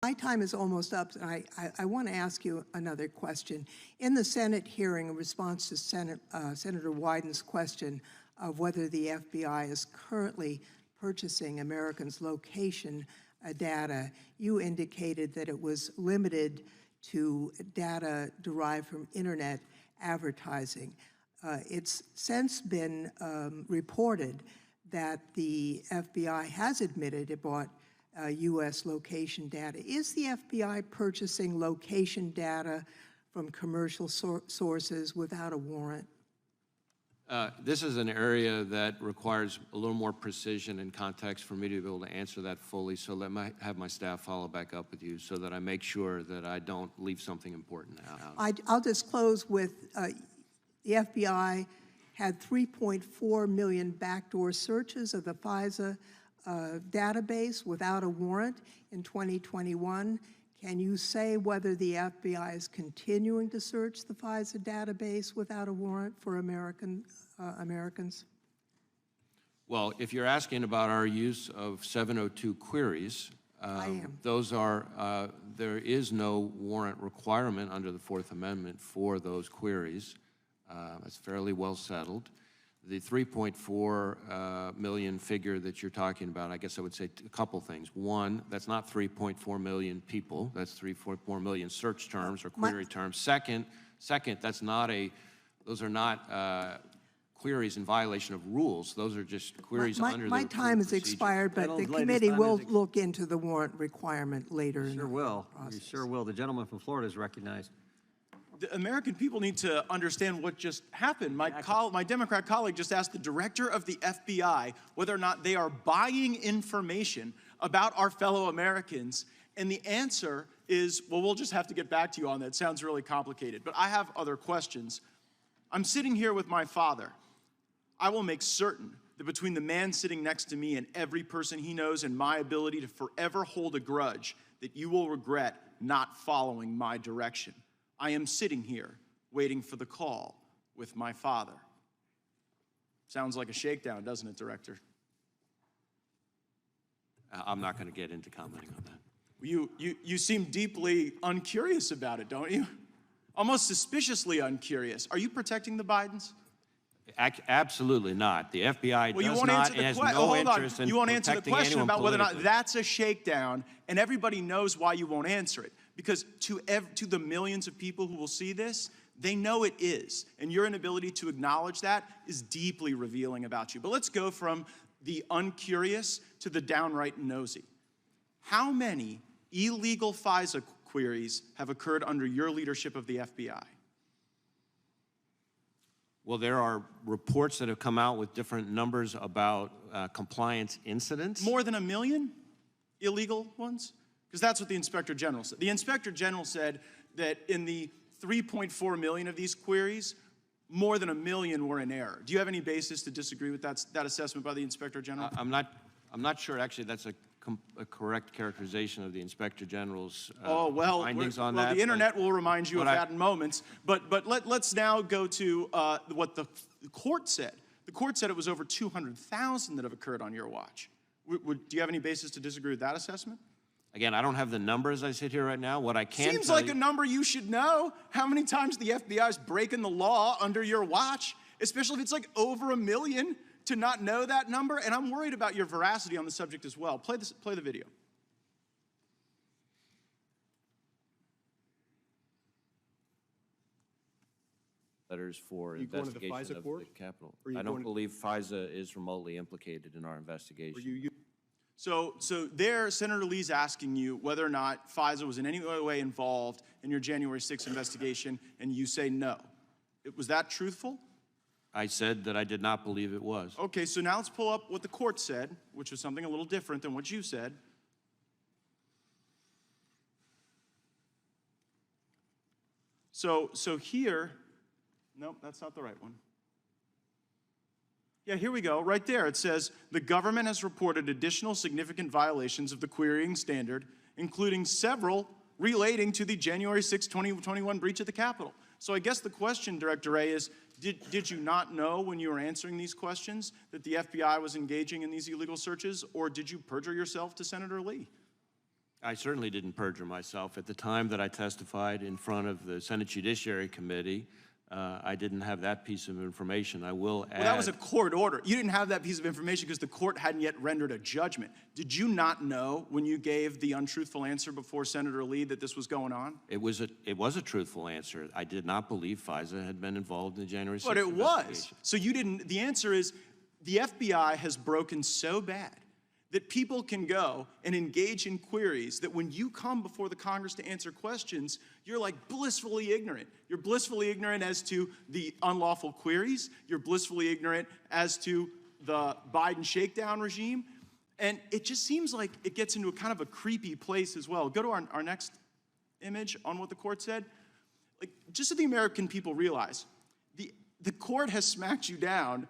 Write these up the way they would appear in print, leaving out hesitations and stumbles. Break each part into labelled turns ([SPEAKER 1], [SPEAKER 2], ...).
[SPEAKER 1] My time is almost up, and I want to ask you another question. In the Senate hearing, in response to Senator Wyden's question of whether the FBI is currently purchasing Americans' location data, you indicated that it was limited to data derived from internet advertising. It's since been reported that the FBI has admitted it bought U.S. location data. Is the FBI purchasing location data from commercial sources without a warrant?
[SPEAKER 2] This is an area that requires a little more precision and context for me to be able to answer that fully, so let me have my staff follow back up with you so that I make sure that I don't leave something important out.
[SPEAKER 1] I'll just close with the FBI had 3.4 million backdoor searches of the FISA database without a warrant in 2021. Can you say whether the FBI is continuing to search the FISA database without a warrant for Americans?
[SPEAKER 2] Well, if you're asking about our use of 702 queries, those are, there is no warrant requirement under the Fourth Amendment for those queries. It's fairly well settled. The 3.4 million figure that you're talking about, I guess I would say a couple things. One, that's not 3.4 million people. That's 3.4 million search terms or query terms. Second, that's not those are not queries in violation of rules. Those are just queries under the
[SPEAKER 1] My time has expired, but the committee will look into the warrant requirement later in the process.
[SPEAKER 3] We sure will. The gentleman from Florida is recognized.
[SPEAKER 4] The American people need to understand what just happened. My Democrat colleague just asked the director of the FBI whether or not they are buying information about our fellow Americans, and the answer is, well, we'll just have to get back to you on that. It sounds really complicated, but I have other questions. I'm sitting here with my father. I will make certain that between the man sitting next to me and every person he knows and my ability to forever hold a grudge, that you will regret not following my direction. I am sitting here waiting for the call with my father. Sounds like a shakedown, doesn't it, Director?
[SPEAKER 2] I'm not going to get into commenting on
[SPEAKER 4] that. You seem deeply uncurious about it, don't you? Almost suspiciously uncurious. Are you protecting the Bidens?
[SPEAKER 2] Absolutely not. The FBI does not and has no interest in
[SPEAKER 4] You won't answer the question about whether or not that's a shakedown, and everybody knows why you won't answer it. Because to the millions of people who will see this, they know it is. And your inability to acknowledge that is deeply revealing about you. But let's go from the uncurious to the downright nosy. How many illegal FISA queries have occurred under your leadership of the FBI?
[SPEAKER 2] Well, there are reports that have come out with different numbers about compliance incidents.
[SPEAKER 4] More than 1 million illegal ones? Because that's what the Inspector General said. The Inspector General said that in the 3.4 million of these queries, more than 1 million were in error. Do you have any basis to disagree with that assessment by the Inspector General?
[SPEAKER 2] I'm not sure actually that's a correct characterization of the Inspector General's findings on that.
[SPEAKER 4] The internet will remind you of that in moments. But let's now go to what the court said. The court said it was over 200,000 that have occurred on your watch. Do you have any basis to disagree with that assessment?
[SPEAKER 2] Again, I don't have the number as I sit here right now. What I can
[SPEAKER 4] Seems like a number you should know. How many times the FBI is breaking the law under your watch, especially if it's like over 1 million, to not know that number? And I'm worried about your veracity on the subject as well. Play the video.
[SPEAKER 2] Letters for investigation of the Capitol. I don't believe FISA is remotely implicated in our investigation.
[SPEAKER 4] So there, Senator Lee's asking you whether or not FISA was in any way involved in your January 6th investigation, and you say no. Was that truthful?
[SPEAKER 2] I said that I did not believe it was.
[SPEAKER 4] Okay, so now let's pull up what the court said, which was something a little different than what you said. So here, nope, that's not the right one. Yeah, here we go. Right there, it says, the government has reported additional significant violations of the querying standard, including several relating to the January 6, 2021 breach of the Capitol. So I guess the question, Director Wray, is did you not know when you were answering these questions that the FBI was engaging in these illegal searches, or did you perjure yourself to Senator Lee?
[SPEAKER 2] I certainly didn't perjure myself. At the time that I testified in front of the Senate Judiciary Committee, I didn't have that piece of information. I will add...
[SPEAKER 4] Well, that was a court order. You didn't have that piece of information because the court hadn't yet rendered a judgment. Did you not know when you gave the untruthful answer before Senator Lee that this was going on?
[SPEAKER 2] It was a truthful answer. I did not believe FISA had been involved in the January 6th
[SPEAKER 4] But it
[SPEAKER 2] investigation.
[SPEAKER 4] was. So you didn't... The answer is the FBI has broken so bad that people can go and engage in queries that when you come before the Congress to answer questions, you're like blissfully ignorant. You're blissfully ignorant as to the unlawful queries. You're blissfully ignorant as to the Biden shakedown regime. And it just seems like it gets into a kind of a creepy place as well. Go to our next image on what the court said. Like, just so the American people realize, the court has smacked you down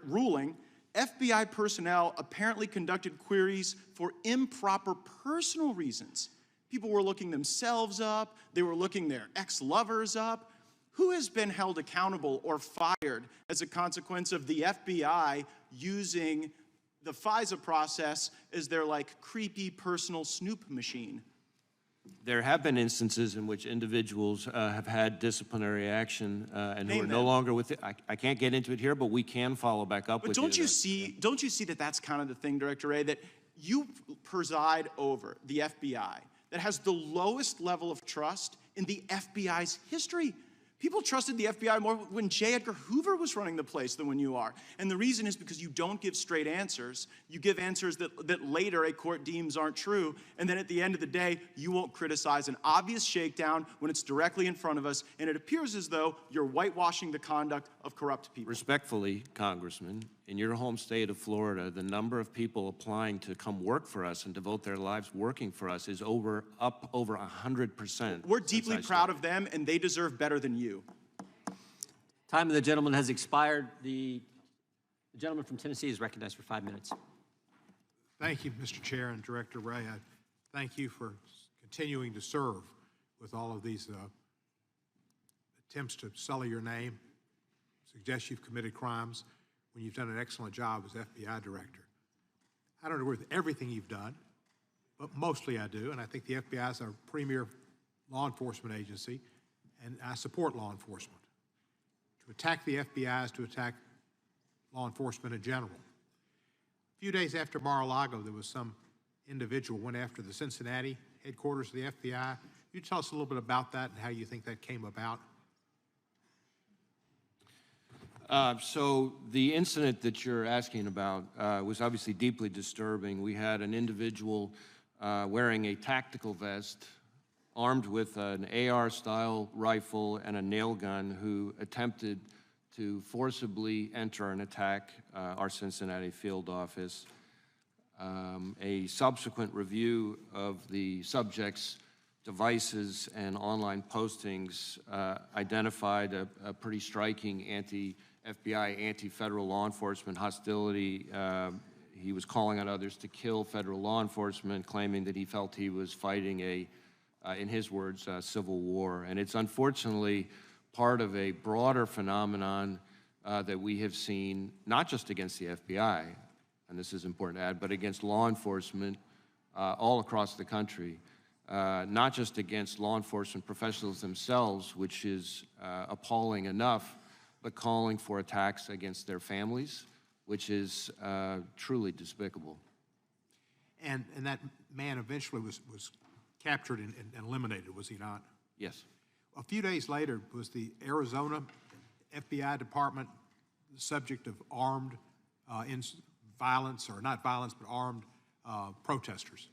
[SPEAKER 4] ruling FBI personnel apparently conducted queries for improper personal reasons. People were looking themselves up. They were looking their ex-lovers up. Who has been held accountable or fired as a consequence of the FBI using the FISA process as their, like, creepy personal snoop machine?
[SPEAKER 2] There have been instances in which individuals have had disciplinary action and who
[SPEAKER 4] Name
[SPEAKER 2] are no
[SPEAKER 4] them.
[SPEAKER 2] longer with it. I can't get into it here, but we can follow back up
[SPEAKER 4] But
[SPEAKER 2] with
[SPEAKER 4] don't you see that that's kind of the thing, Director Wray, that you preside over the FBI that has the lowest level of trust in the FBI's history? People trusted the FBI more when J. Edgar Hoover was running the place than when you are. And the reason is because you don't give straight answers. You give answers that later a court deems aren't true. And then at the end of the day, you won't criticize an obvious shakedown when it's directly in front of us. And it appears as though you're whitewashing the conduct of corrupt people.
[SPEAKER 2] Respectfully, Congressman, in your home state of Florida, the number of people applying to come work for us and devote their lives working for us is up over 100%.
[SPEAKER 4] We're deeply proud of them, and they deserve better than you.
[SPEAKER 3] Time of the gentleman has expired. The gentleman from Tennessee is recognized for 5 minutes.
[SPEAKER 5] Thank you, Mr. Chair and Director Wray. I thank you for continuing to serve with all of these attempts to sully your name, suggest you've committed crimes when you've done an excellent job as FBI Director. I don't agree with everything you've done, but mostly I do, and I think the FBI is our premier law enforcement agency, and I support law enforcement. To attack the FBI is to attack law enforcement in general. A few days after Mar-a-Lago, there was some individual went after the Cincinnati headquarters of the FBI. You tell us a little bit about that and how you think that came about?
[SPEAKER 2] So the incident that you're asking about was obviously deeply disturbing. We had an individual wearing a tactical vest, armed with an AR-style rifle and a nail gun, who attempted to forcibly enter and attack our Cincinnati field office. A subsequent review of the subject's devices and online postings identified a pretty striking anti-FBI, anti-federal law enforcement hostility. He was calling on others to kill federal law enforcement, claiming that he felt he was fighting in his words, civil war. And it's unfortunately part of a broader phenomenon that we have seen, not just against the FBI, and this is important to add, but against law enforcement all across the country. Not just against law enforcement professionals themselves, which is appalling enough, but calling for attacks against their families, which is truly despicable.
[SPEAKER 5] And that man eventually was captured and eliminated, was he not?
[SPEAKER 2] Yes.
[SPEAKER 5] A few days later, was the Arizona FBI department the subject of armed violence, or not violence, but armed protesters?